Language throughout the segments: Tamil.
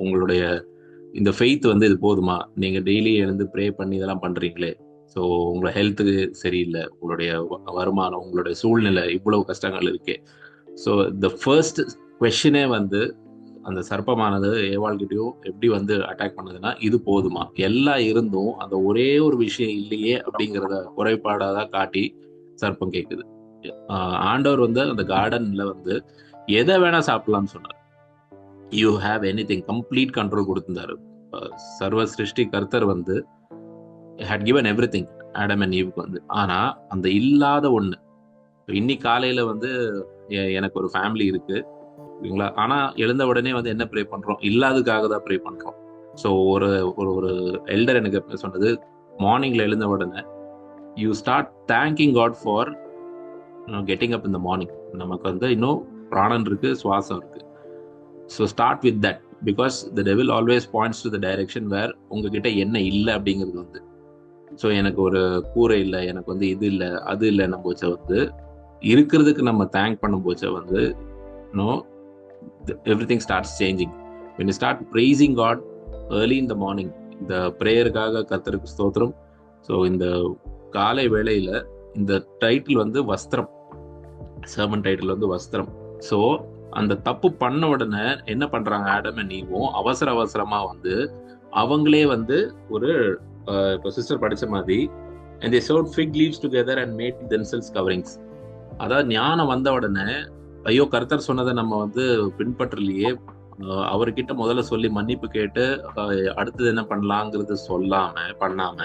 உங்களுடைய இந்த ஃபெய்த் வந்து இது போதுமா? நீங்க டெய்லி எழுந்து ப்ரே பண்ணி இதெல்லாம் பண்றீங்களே, ஸோ உங்களோட ஹெல்த்துக்கு சரியில்லை, உங்களுடைய வருமானம், உங்களுடைய சூழ்நிலை, இவ்வளவு கஷ்டங்கள் இருக்கே. ஸோ த ஃபர்ஸ்ட் கொஸ்டினே வந்து அந்த சர்ப்பமானது ஏவாள்கிட்டயும் எப்படி வந்து அட்டாக் பண்ணதுன்னா, இது போதுமா? எல்லாம் இருந்தும் அந்த ஒரே ஒரு விஷயம் இல்லையே அப்படிங்கிறத குறைபாடாக தான் காட்டி சர்ப்பம் கேட்குது. ஆண்டவர் வந்து அந்த கார்டன்ல வந்து எதை வேணா சாப்பிடலாம்னு சொன்னார். You have any thing, complete control கொடுத்திருந்தாரு. சர்வ சிருஷ்டி கர்த்தர் வந்து had given every thing Adam and ஈவுக்கு வந்து. ஆனா அந்த இல்லாத ஒண்ணு, இன்னைக்கு காலையில வந்து எனக்கு ஒரு ஃபேமிலி இருக்கு ஓகேங்களா, ஆனா எழுந்த உடனே வந்து என்ன ப்ரே பண்றோம்? இல்லாததுக்காக தான் ப்ரே பண்றோம். ஸோ ஒரு ஒரு ஒரு எல்டர் எனக்கு சொன்னது, மார்னிங்ல எழுந்த உடனே you start thanking God for getting up இந்த மார்னிங். நமக்கு வந்து இன்னும் பிராணன் இருக்கு, சுவாசம் இருக்கு. So start with that, because the devil always points to the direction where உங்ககிட்ட என்ன இல்லை அப்படிங்கிறது வந்து. ஸோ எனக்கு ஒரு கூரை இல்லை, எனக்கு வந்து இது இல்லை, அது இல்லைன்னு போச்ச வந்து இருக்கிறதுக்கு நம்ம தேங்க் பண்ணும் போச்ச வந்து no, everything starts changing. When you start praising God early in the morning, இந்த ப்ரேயருக்காக கர்த்தருக்கு ஸ்தோத்திரம். ஸோ இந்த காலை வேளையில இந்த டைட்டில் வந்து வஸ்திரம், சர்மன் டைட்டில் வந்து வஸ்திரம். ஸோ அந்த தப்பு பண்ண உடனே என்ன பண்றாங்க ஆடம் அண்ட் ஈவும், அவசர அவசரமா வந்து அவங்களே வந்து ஒரு இப்போ சிஸ்டர் படிச்ச மாதிரி and they sewed fig leaves together and made themselves coverings. அதாவது ஞானம் வந்த உடனே ஐயோ கர்த்தர் சொன்னதை நம்ம வந்து பின்பற்றலையே, அவர்கிட்ட முதல்ல சொல்லி மன்னிப்பு கேட்டு அடுத்தது என்ன பண்ணலாங்கிறது பண்ணாம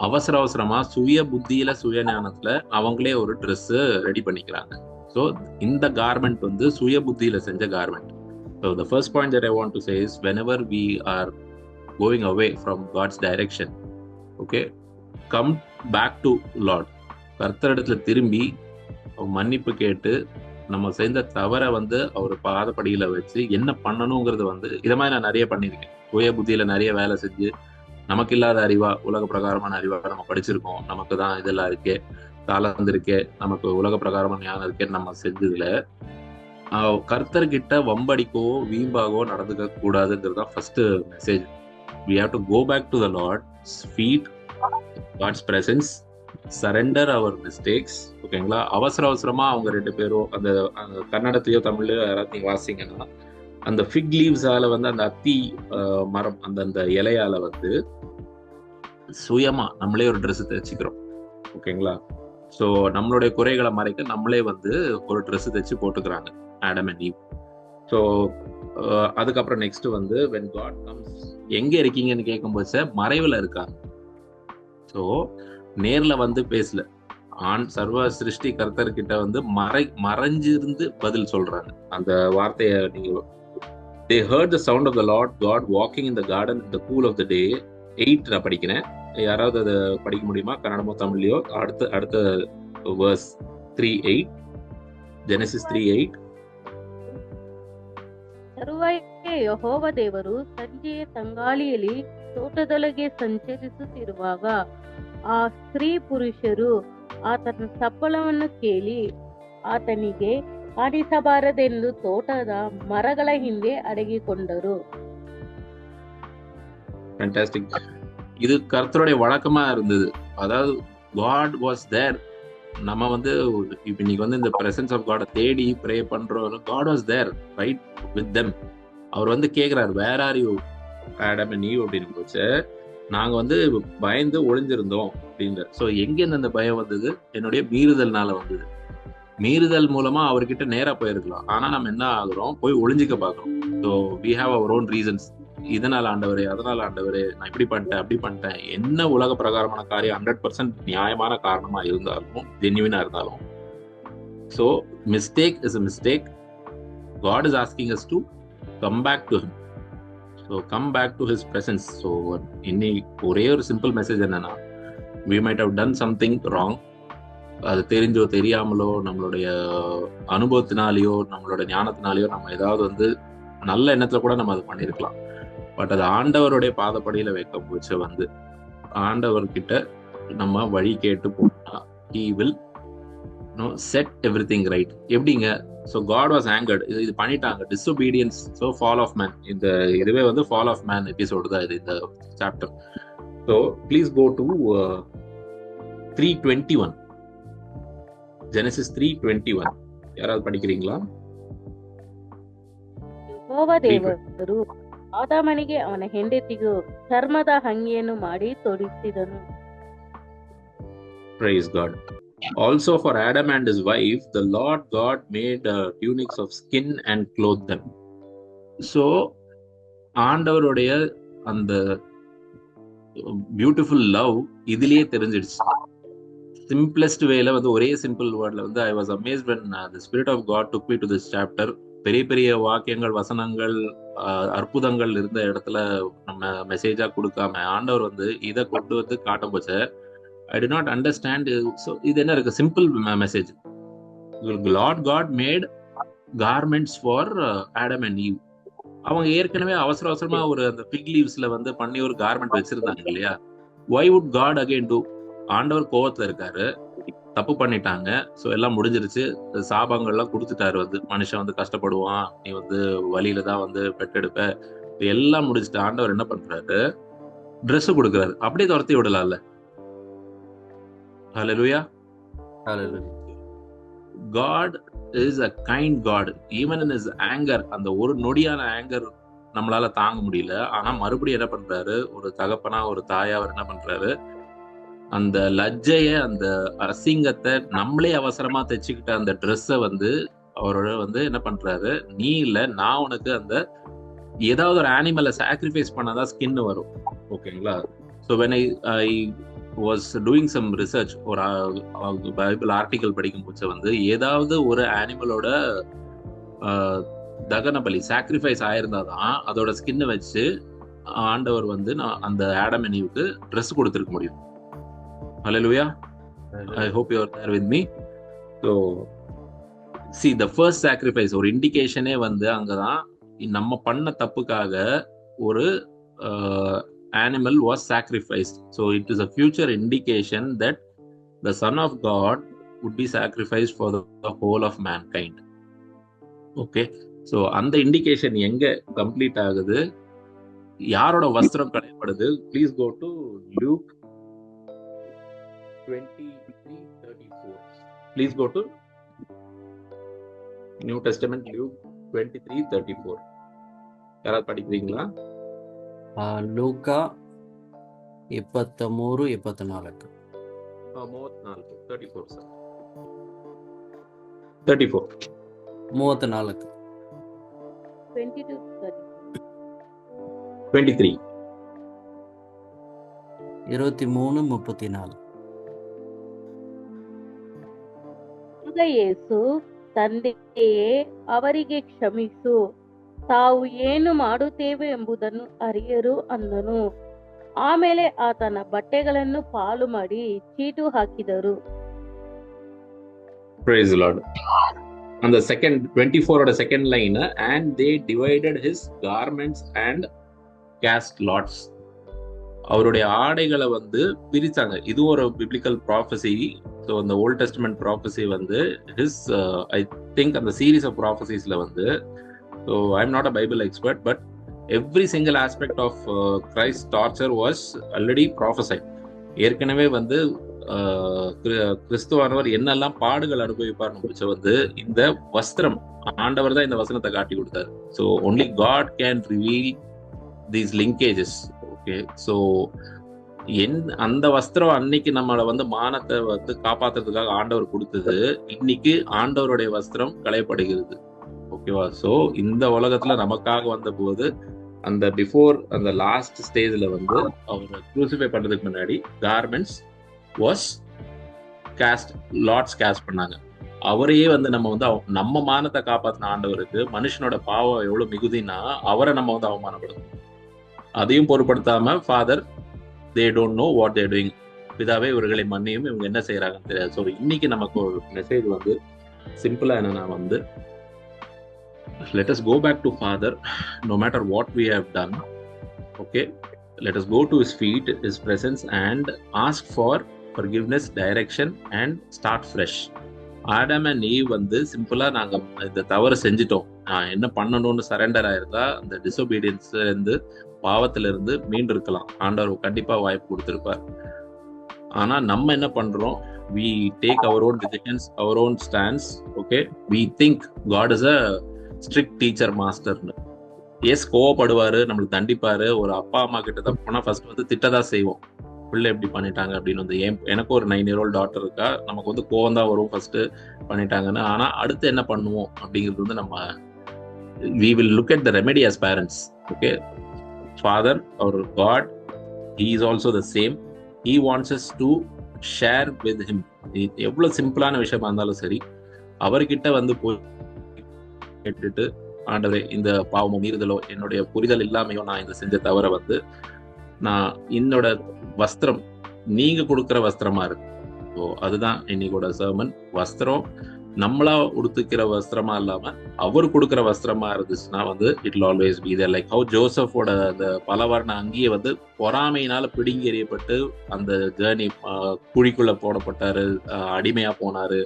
அவசர அவசரமா சுய புத்தியில சுய ஞானத்துல அவங்களே ஒரு ட்ரெஸ் ரெடி பண்ணிக்கிறாங்க. ஸோ இந்த கார்மெண்ட் வந்து சுய புத்தியில செஞ்ச garment. So the first point that I want to say is whenever we are going away from God's direction, okay, come back to Lord. கர்த்தரிடத்துல திரும்பி மன்னிப்பு கேட்டு நம்ம செய்த தவறை வந்து அவர் பாதப்படியில வச்சு என்ன பண்ணணுங்கிறது வந்து இதை மாதிரி நான் நிறைய பண்ணியிருக்கேன். சுய புத்தியில நிறைய வேலை செஞ்சு நமக்கு இல்லாத அறிவா, உலக பிரகாரமான அறிவா நம்ம படிச்சிருக்கோம், நமக்கு தான் இதெல்லாம் இருக்கே, தாளந்து இருக்கே, நமக்கு உலக பிரகாரமான ஞானம் இருக்கேன்னு நம்ம செஞ்சதுல கர்த்தர்கிட்ட வம்படிக்கோ வீம்பாகவோ நடந்துக்க கூடாதுங்கிறது தான் first message. we have to go back to the Lord's feet, God's presence, surrender அவர் மிஸ்டேக்ஸ். ஓகேங்களா, அவசர அவசரமா அவங்க ரெண்டு பேரும் அந்த கன்னடத்திலயோ தமிழ்லயோ யாராவது நீங்க வாசிங்கன்னா, அந்த ஃபிக் லீவ்ஸால வந்து அந்த அத்தி மரம் அந்த இலையால வந்து சுயமா நம்மளே ஒரு ட்ரெஸ் தைச்சுக்கிறோம். ஓகேங்களா, ஸோ நம்மளுடைய குறைகளை மறைக்க நம்மளே வந்து ஒரு ட்ரெஸ் தைச்சு போட்டுக்கிறாங்க ஆடம் அண்ட் ஈவ். ஸோ அதுக்கப்புறம் நெக்ஸ்ட் வந்து when God comes, எங்க இருக்கீங்கன்னு கேட்கும்போது மறைவுல இருக்காங்க. ஸோ நேர்ல வந்து பேசல, சர்வ சிருஷ்டி கர்த்தர்கிட்ட வந்து மறைஞ்சிருந்து பதில் சொல்றாங்க. அந்த வார்த்தையை நீங்க they heard the sound of the Lord God walking in the garden in the cool of the day. 8 நான் படிக்கிறேன், யாராவது அதை படிக்க முடியுமா? கன்னடமோ தமிழ்லையோ. அடுத்த verse 3:8, Genesis 3:8. ತರುವಾಯ ಯೆಹೋವ ದೇವರು ಸಂಜೆಯ ತಂಗಾಳಿಯಲ್ಲಿ ತೋಟದೊಳಗೆ ಸಂಚರಿಸುತ್ತಿರುವಾಗ ಆ ಸ್ತ್ರೀ ಪುರುಷರು ಆತನ ಸಪ್ಪಳವನ್ನು ಕೇಳಿ ಆತನಿಗೆ ಕಾಣಿಸಬಾರದೆಂದು ತೋಟದ ಮರಗಳ ಹಿಂದೆ ಅಡಗಿಕೊಂಡರು. Fantastic. இது கர்த்தருடைய வழக்கமா இருந்தது. அதாவது God was there. நம்ம வந்து இப்ப இன்னைக்கு வந்து இந்த பிரசன்ஸ் ஆஃப் காட தேடி ப்ரே பண்றோம். God was there right with them. அவர் வந்து கேக்குறாரு, where are you Adam and Eve அப்படின்னு போச்சு. நாங்க வந்து பயந்து ஒளிஞ்சிருந்தோம் அப்படின்ற. ஸோ எங்க இருந்து அந்த பயம் வந்தது? என்னுடைய மீறுதல்னால வந்தது. மீறுதல் மூலமா அவர்கிட்ட நேரா போயிருக்கலாம், ஆனா நம்ம என்ன ஆகுறோம், போய் ஒளிஞ்சிக்க பாக்குறோம். So we have our own reasons. இதனால ஆண்டவரே, அதனால ஆண்டவரே, நான் இப்படி பண்ணிட்டேன் அப்படி பண்ணிட்டேன், என்ன உலக பிரகாரமான காரியம் 100% நியாயமான காரணமா இருந்தாலும், ஜென்யூனா இருந்தாலும், so mistake is a mistake. God is asking us to come back to him. So come back to his presence. So இன்னைக்கு ஒரே ஒரு சிம்பிள் மெசேஜ் என்னன்னா, we might have done something wrong. அது தெரிஞ்சோ தெரியாமலோ, நம்மளுடைய அனுபவத்தினாலேயோ நம்மளோட ஞானத்தினாலேயோ நம்ம ஏதாவது வந்து நல்ல எண்ணத்துல கூட நம்ம அது பண்ணியிருக்கலாம். பட் அது ஆண்டவருடைய பாதப்படியில வைக்க போச்சு வந்து ஆண்டவர்கிட்ட நம்ம வழி கேட்டு போனா he will know set everything right. எப்படிங்க? ஸோ காட் வாஸ் ஆங்கர்ட், இது பண்ணிட்டாங்க, disobedience, so fall of man. இந்த இதுவே வந்து ஃபால் ஆஃப் மேன் எபிசோடு தான் இது, இந்த chapter. So please go to 3:21, Genesis 3:21. யாராவது படிக்கிறீங்களா? ಯೆಹೋವ ದೇವರು ಆದಾಮನಿಗೆ ಅವನ ಹೆಂಡತಿಗೂ ಚರ್ಮದ ಅಂಗಿಯನ್ನು ಮಾಡಿ ತೊಡಿಸಿದನು. Praise God. Also for Adam and his wife, the Lord God made tunics of skin and clothed them. So ஆண்டவருடைய அந்த பியூட்டிஃபுல் லவ் இதுலயே தெரிஞ்சிடுச்சு. சிம்பிளஸ்ட் வேல வந்து ஒரே சிம்பிள் வேர்ட்ல வந்து I was amazed when the spirit of God took me to this chapter. பெரிய பெரிய வாக்கியங்கள், வசனங்கள், அற்புதங்கள் இருந்த இடத்துல நம்ம மெசேஜா கொடுக்காம ஆண்டவர் வந்து இதை கொண்டு வந்து காட்டும் போச்சு. I did not understand. So இது என்ன இருக்கு? Simple message. Lord God made garments for Adam and Eve. அவங்க ஏற்கனவே அவசர அவசரமா ஒரு அந்த பிக் லீவ்ஸ்ல வந்து பண்ணி ஒரு கார்மெண்ட் வச்சிருந்தாங்க இல்லையா? Why would God again do? ஆண்டவர் கோவத்துல இருக்காரு, தப்பு பண்ணிட்டாங்க, ஸோ எல்லாம் முடிஞ்சிருச்சு, சாபங்கள்லாம் கொடுத்துட்டாரு, வந்து மனுஷன் வந்து கஷ்டப்படுவான், நீ வந்து வழியில தான் வந்து பெற்றெடுப்ப, எல்லாம் முடிச்சுட்டு ஆண்டவர் என்ன பண்றாரு? ட்ரெஸ் கொடுக்குறாரு. அப்படியே துரத்தி விடலாம்ல. Hallelujah. Hallelujah. God is a kind God. Even in his anger, அந்த ஒரு நொடியான ஆங்கர் நம்மளால தாங்க முடியல. ஆனா மறுபடியும் என்ன பண்றாரு? ஒரு தகப்பனா, ஒரு தாயா அவர் என்ன பண்றாரு? அந்த லஜ்ஜைய, அந்த அசிங்கத்தை, நம்மளே அவசரமா தைச்சுக்கிட்ட அந்த ட்ரெஸ்ஸை வந்து அவரோட வந்து என்ன பண்றாரு? நீ இல்ல, நான் உனக்கு அந்த ஏதாவது ஒரு அனிமலை சாக்ரிஃபைஸ் பண்ணாதான் ஸ்கின் வரும். ஓகேங்களா? So when I was doing some research, ஒரு பைபிள் ஆர்டிக்கல் படிக்கும் போது வந்து ஏதாவது ஒரு அனிமலோட தகன பலி சாக்ரிஃபைஸ் ஆயிருந்தாதான் அதோட ஸ்கின்னை வச்சு ஆண்டவர் வந்து அந்த ஆடம் அண்ட் ஈவுக்கு ட்ரெஸ் கொடுத்துருக்க முடியும். Hallelujah. I hope you are there with me. So see, the first sacrifice ஒரு இண்டிகேஷனே வந்து அங்கதான் நம்ம பண்ண தப்புக்காக ஒரு animal was sacrificed. So it is a future indication that the Son of God would be sacrificed for the whole of mankind. Okay, so அந்த இண்டிகேஷன் எங்க கம்ப்ளீட் ஆகுது? யாரோட வஸ்திரம் களையப்படுது? Please go to Luke 23:34. Please go to New Testament, Luke 23:34. யாராவது படிக்கிறீங்களா? லூக்கா 23:24. 34 sir. 34. 34. 23. 23:34. ಆಗ ಯೇಸು, ತಂದೆಯೇ, ಅವರಿಗೆ ಕ್ಷಮಿಸು, ತಾವು ಏನು ಮಾಡುತ್ತೇವೆ ಎಂಬುದನ್ನು ಅರಿಯರು ಅಂದನು. ಆಮೇಲೆ ಆತನ ಬಟ್ಟೆಗಳನ್ನು ಪಾಲು ಮಾಡಿ ಚೀಟು ಹಾಕಿದರು. Praise the Lord. On the second 24 or the second line, and they divided his garments and cast lots. அவருடைய ஆடைகளை வந்து பிரித்தாங்க. இது ஒரு பிப்ளிக்கல் ப்ராஃபஸி. ஸோ அந்த ஓல்ட் டெஸ்டமெண்ட் ப்ராஃபஸி வந்து ஹிஸ் ஐ திங்க் அந்த சீரீஸ் ஆஃப் ப்ராஃபஸிஸில் வந்து, so I am not a Bible expert, but every single aspect of Christ torture was already prophesied. ஏற்கனவே வந்து கிறிஸ்துவானவர் என்னெல்லாம் பாடுகள் அனுபவிப்பார்னு முடிச்ச வந்து இந்த வஸ்திரம், ஆண்டவர் தான் இந்த வசனத்தை காட்டி கொடுத்தாரு. So only God can reveal these linkages. Okay, so அந்த வஸ்திரம் அன்னைக்கு நம்மளை வந்து மானத்தை வந்து காப்பாத்துறதுக்காக ஆண்டவர் கொடுத்தது. இன்னைக்கு ஆண்டவருடைய வஸ்திரம் களையப்படுகிறது. ஓகேவா? ஸோ இந்த உலகத்துல நமக்காக வந்த போது அந்த பிஃபோர் அந்த லாஸ்ட் ஸ்டேஜ்ல வந்து அவர் க்ரூசிஃபை பண்றதுக்கு முன்னாடி garments was cost, lots cost பண்ணாங்க. அவரையே வந்து நம்ம வந்து நம்ம மானத்தை காப்பாத்தின ஆண்டவருக்கு மனுஷனோட பாவம் எவ்வளவு மிகுதினா அவரை நம்ம வந்து அவமானப்படுத்தணும். அதையும் பொருட்படுத்தாம Father, they don't know what they're doing, பிதாவே இவர்களை மன்னியும், இவங்க என்ன செய்யறாங்கன்னு தெரியாது. ஸோ இன்னைக்கு நமக்கு ஒரு மெசேஜ் வந்து சிம்பிளா என்னன்னா வந்து, let us go back to Father no matter what we have done. Okay, let us go to his feet, his presence, and ask for forgiveness, direction, and start fresh. Adam and eve வந்து சிம்பிளா நாங்க இந்த தவறு செஞ்சுட்டோம், நான் என்ன பண்ணணும்னு சரண்டர் ஆயிருந்தா அந்த டிசோபீடியன்ஸ்ல இருந்து, பாவத்துல இருந்து மீண்டு இருக்கலாம். ஆண்டவர் கண்டிப்பா வாய்ப்பு கொடுத்திருப்பார். ஆனா நம்ம என்ன பண்றோம், we take our own decisions, our own stance. Okay, we think God is a strict teacher master. Yes, கோவப்படுவாரு, நம்மளுக்கு தண்டிப்பாரு. ஒரு அப்பா அம்மா கிட்ட தான் போனா ஃபர்ஸ்ட் வந்து திட்டதான் செய்வோம், பிள்ளை எப்படி பண்ணிட்டாங்க அப்படின்னு. வந்து எனக்கு ஒரு 9-year-old டாட்டர் இருக்கா, நமக்கு வந்து கோவம் தான் வரும் ஃபர்ஸ்ட் பண்ணிட்டாங்கன்னு. ஆனா அடுத்து என்ன பண்ணுவோம் அப்படிங்கிறது வந்து நம்ம we will look at the remedy as parents. Okay, Father or God, he is also the same. He wants us to share with him. எவ்வளவு சிம்பிளான விஷயமா இருந்தாலும் சரி, அவர்கிட்ட வந்து போய் கேட்டுட்டு, ஆண்டவரே இந்த பாவமோ மீறுதலோ என்னுடைய புரிதல் இல்லாமையோ நான் இந்த செஞ்ச தவிர வந்து நான் என்னோட வஸ்திரம் நீங்க கொடுக்குற வஸ்திரமா இருக்கு. ஸோ அதுதான் இன்னைக்கோட சர்மன். வஸ்திரம் நம்மளா உடுத்துக்கிற வஸ்திரமா இல்லாம அவர் கொடுக்குற வஸ்திரமா இருந்துச்சுன்னா வந்து it will always be there. Like how ஜோசஃபோட அந்த பலவர்ண அங்கேயே வந்து பொறாமையினால பிடுங்கி எறியப்பட்டு அந்த ஜேர்னி குழிக்குள்ள போடப்பட்டாரு, அடிமையா போனாரு,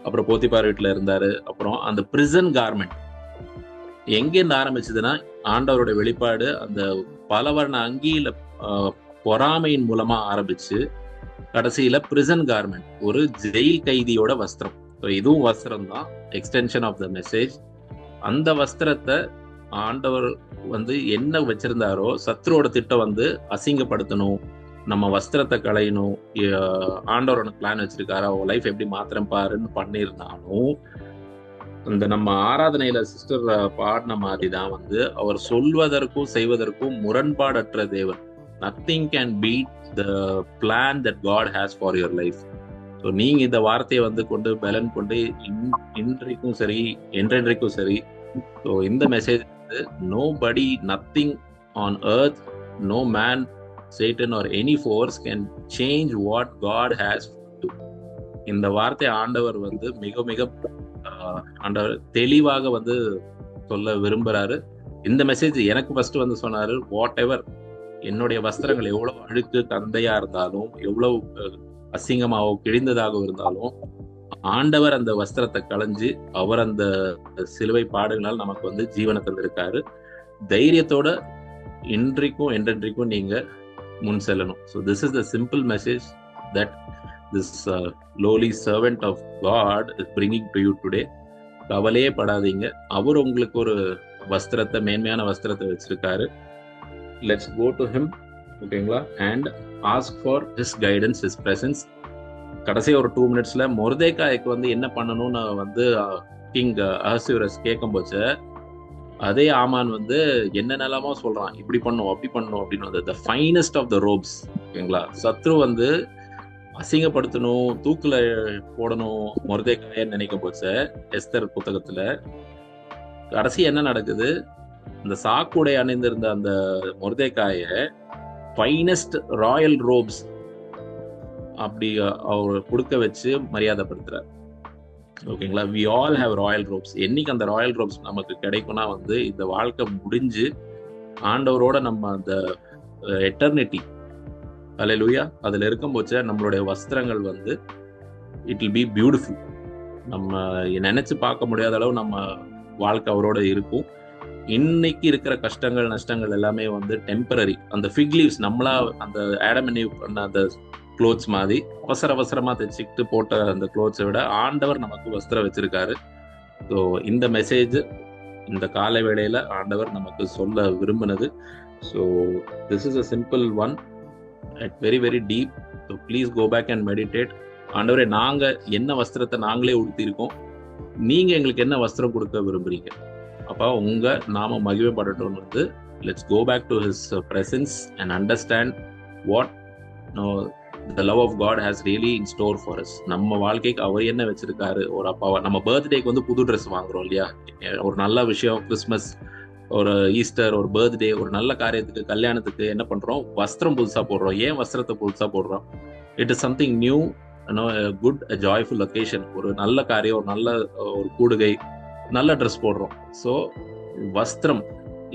அப்புறம் போத்திபார் வீட்டுல இருந்தாரு. அப்புறம் அந்த பிரிசன் கார்மெண்ட் எங்கேருந்து ஆரம்பிச்சதுன்னா, ஆண்டவருடைய வெளிப்பாடு அந்த பலவர்ண அங்கியில பொறாமையின் மூலமா ஆரம்பிச்சு கடைசியில பிரிசன் கார்மெண்ட், ஒரு ஜெயில் கைதியோட வஸ்திரம். இதுவும் வஸ்திரம் தான், எக்ஸ்டென்ஷன் ஆஃப் த மெசேஜ். அந்த வஸ்திரத்தை ஆண்டவர் வந்து என்ன வச்சிருந்தாரோ, சத்ருவோட திட்டம் வந்து அசிங்கப்படுத்தணும், நம்ம வஸ்திரத்தை களையணும், ஆண்டவரோட பிளான் வச்சிருக்காரு, அவன் லைஃப் எப்படி மாத்திரம் பாருன்னு பண்ணியிருந்தாலும், இந்த நம்ம ஆராதனையில சிஸ்டர் பாடின மாதிரி தான் வந்து அவர் சொல்வதற்கும் செய்வதற்கும் முரண்பாடற்ற தேவன். Nothing can beat the plan that God has for your life. So நீங்க இந்த வார்த்தையை வந்து கொண்டு பலன் கொண்டு இன்றைக்கும் சரி என்றென்றைக்கும் சரி, ஸோ இந்த மெசேஜ் வந்து nobody, nothing on earth, no man, Satan or any force can change what God has. இந்த வார்த்தை ஆண்டவர் வந்து மிக மிக ஆண்டவர் தெளிவாக வந்து சொல்ல விரும்புறாரு. இந்த மெசேஜ் எனக்கு ஃபர்ஸ்ட் வந்து சொன்னாரு, வாட் எவர் என்னுடைய வஸ்திரங்கள் எவ்வளவு அழுக்கு தந்தையா இருந்தாலும், எவ்வளவு அசிங்கமாவோ கிழிந்ததாக இருந்தாலும், ஆண்டவர் அந்த வஸ்திரத்தை களைஞ்சு அவர் அந்த சிலுவை பாடுகளால் நமக்கு வந்து ஜீவனை தந்திருக்காரு. தைரியத்தோட இன்றைக்கும் என்றென்றைக்கும் நீங்க முன் செல்லணும். So this is the simple message that this lowly servant of God is bringing to you today. கவலையே படாதீங்க, அவர் உங்களுக்கு ஒரு வஸ்திரத்தை, மேன்மையான வஸ்திரத்தை வச்சிருக்காரு. Let's go to him, ஓகேங்களா, and ask for his guidance, his presence. கடைசி ஒரு 2 minutesல மொர்தெகாய்க்கு வந்து என்ன பண்ணணும்னு வந்து கிங் அஹஸ்வேரோஸ் கேட்கும் போச்சு, அதே ஆமான் வந்து என்னென்னலாமோ சொல்றான், இப்படி பண்ணும் அப்படி பண்ணும் அப்படின்னு வந்து the finest of the robes, ஓகேங்களா. சத்ரு வந்து அசிங்கப்படுத்தணும், தூக்குல போடணும் மொர்தெகாயை நினைக்க போச்சு எஸ்தர் புத்தகத்துல. கடைசி என்ன நடக்குது, இந்த சாக்குடை அணிந்திருந்த அந்த மொர்தெகாய ஃபைனஸ்ட் ராயல் ரோப்ஸ் அப்படி அவர் கொடுக்க வச்சு மரியாதைப்படுத்துறாரு. ஓகேங்களா, we all have royal robes. என்னைக்கு அந்த ராயல் ரோப்ஸ் நமக்கு கிடைக்கும்னா வந்து இந்த வாழ்க்கை முடிஞ்சு ஆண்டவரோட நம்ம அந்த எட்டர்னிட்டி, அல்லேலூயா, அதுல இருக்கும் போச்ச நம்மளுடைய வஸ்திரங்கள் வந்து இட் வில் பி பியூட்டிஃபுல். நம்ம நினைச்சு பார்க்க முடியாத அளவு நம்ம வாழ்க்கை அவரோட இருக்கும். இன்னைக்கு இருக்கிற கஷ்டங்கள் நஷ்டங்கள் எல்லாமே வந்து டெம்பரரி. அந்த ஃபிக் லீவ்ஸ் நம்மளா அந்த ஆடம் அண்ட் ஈவ் பண்ண அந்த க்ளோத்ஸ் மாதிரி அவசரமா தைச்சிக்கிட்டு போட்ட அந்த க்ளோத்ஸை விட ஆண்டவர் நமக்கு வஸ்திரம் வச்சிருக்காரு. ஸோ இந்த மெசேஜ் இந்த காலை வேளையில ஆண்டவர் நமக்கு சொல்ல விரும்பினது. So this is a simple one at very very deep. So please go back and meditate. ஆண்டவரே, நாங்க என்ன வஸ்திரத்தை நாங்களே உடுத்திருக்கோம், நீங்க எங்களுக்கு என்ன வஸ்திரம் கொடுக்க விரும்புறீங்க? அப்பா உங்க நாம மகிமைப்படட்டும் வந்து let's go back to his presence and understand what the love of God has really in store for us. நம்ம வாழ்க்கைக்கு அவர் என்ன வச்சிருக்காரு. ஒரு அப்பாவா நம்ம பர்த்டேக்கு வந்து புது ட்ரெஸ் வாங்குறோம் இல்லையா, ஒரு நல்ல விஷயம், கிறிஸ்மஸ், ஒரு ஈஸ்டர், ஒரு பர்த்டே, ஒரு நல்ல காரியத்துக்கு, கல்யாணத்துக்கு என்ன பண்றோம், வஸ்திரம் புதுசா போடுறோம். ஏன் வஸ்திரத்தை புதுசா போடுறோம்? It is something new, good, joyful occasion. ஒரு நல்ல காரியம், ஒரு நல்ல ஒரு கூடுகை, நல்ல ட்ரெஸ் போடுறோம். ஸோ வஸ்திரம்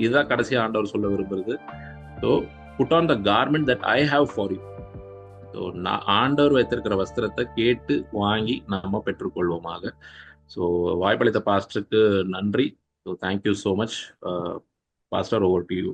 இதுதான் கடைசி ஆண்டவர் சொல்ல விரும்புறது. So put on the garment that I have for you. So நான் ஆண்டவர் வைத்திருக்கிற வஸ்திரத்தை கேட்டு வாங்கி நம்ம பெற்றுக்கொள்வோமாக. ஸோ வாய்ப்பளித்த பாஸ்டருக்கு நன்றி. So thank you so much. Pastor, over to you.